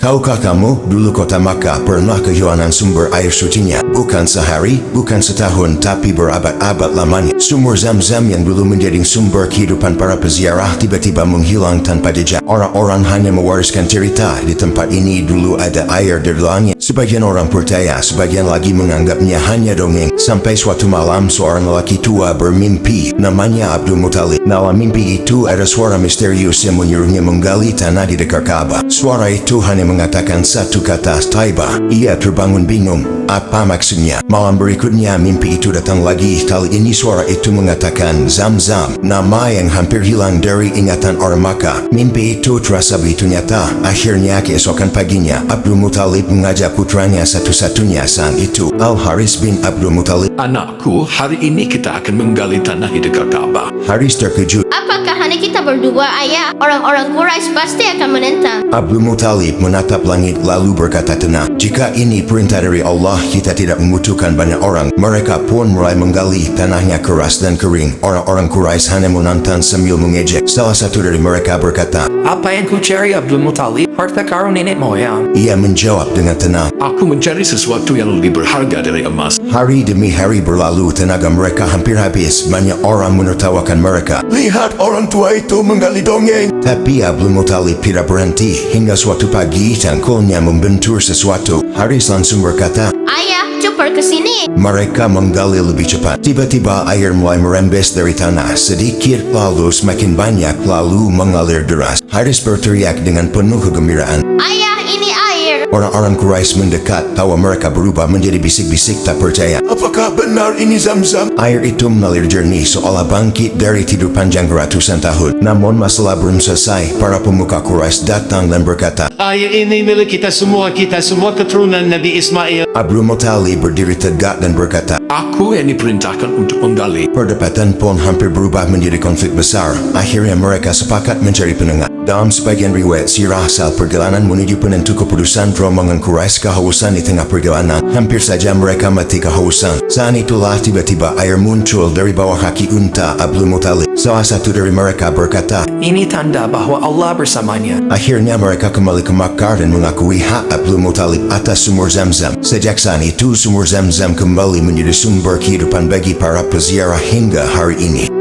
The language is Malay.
Tahukah kamu, dulu kota Makkah pernah kehilangan sumber air sucinya. Bukan sehari, bukan setahun, tapi berabad-abad lamanya. Sumur Zam-Zam yang dulu menjadi sumber kehidupan para peziarah tiba-tiba menghilang tanpa jejak. Orang-orang hanya mewariskan cerita, di tempat ini dulu ada air dari langit. Sebagian orang percaya, sebagian lagi menganggapnya hanya dongeng. Sampai suatu malam seorang lelaki tua bermimpi, namanya Abdul Muthalib. Dalam mimpi itu ada suara misterius yang menyuruhnya menggali tanah di dekat Ka'bah. Suara itu hanya mengatakan satu kata, Taibah. Ia terbangun bingung, apa maksudnya? Malam berikutnya mimpi itu datang lagi. Kali ini suara itu mengatakan Zam-Zam, nama yang hampir hilang dari ingatan orang Makkah. Mimpi itu terasa begitu nyata. Akhirnya keesokan paginya Abdul Muthalib mengajak putranya satu-satunya saat itu, Al-Haris bin Abdul Muthalib. Anakku, hari ini kita akan menggali tanah di dekat Ka'bah. Haris terkejut. Apakah hanya kita berdua, ayah? Orang-orang Quraisy pasti akan menentang. Abdul Muthalib menatap langit lalu berkata tenang, jika ini perintah dari Allah, kita tidak membutuhkan banyak orang. Mereka pun mulai menggali. Tanahnya keras dan kering. Orang-orang Quraisy hanya menonton sambil mengejek. Salah satu dari mereka berkata, Apa yang ku cari, Abdul Muthalib? Harta karun nenek moyang. ia menjawab dengan tenang. Aku mencari sesuatu yang lebih berharga dari emas. Hari demi hari berlalu, tenaga mereka hampir habis. Banyak orang menertawakan mereka. Lihat orang tua itu menggali dongeng. Tapi Abdul Muthalib tidak berhenti. Hingga suatu pagi cangkulnya membentur sesuatu. Haris langsung berkata, Ayah, cepat ke sini. mereka menggali lebih cepat. Tiba-tiba air mulai merembes dari tanah. Sedikit lalu semakin banyak lalu mengalir deras. Haris berteriak dengan penuh kegembiraan. Ayah, ini air. Orang-orang Quraisy mendekat, tawa mereka berubah menjadi bisik-bisik tak percaya. Apakah benar ini Zam-Zam? Air itu mengalir jernih seolah bangkit dari tidur panjang ratusan tahun. Namun masalah belum selesai. Para pemuka Quraisy datang dan berkata, Air ini milik kita semua keturunan Nabi Ismail. Abdul Muthalib berdiri tegak dan berkata, Aku yang diperintahkan untuk menggali. perdebatan pun hampir berubah menjadi konflik besar. Akhirnya mereka sepakat mencari penengah. Dalam sebagian riwayat sirah saat perjalanan menuju penentu keputusan, rombongan Quraisy kehausan di tengah perjalanan. Hampir saja mereka mati kehausan. Saat itulah tiba-tiba air muncul dari bawah kaki unta Abdul Muthalib. Salah satu dari mereka berkata, Ini tanda bahwa Allah bersamanya. akhirnya mereka kembali ke Makkah dan mengakui hak Abdul Muthalib atas sumur Zam-Zam. Sejak saat itu sumur Zam-Zam kembali menjadi sumber kehidupan bagi para peziarah hingga hari ini.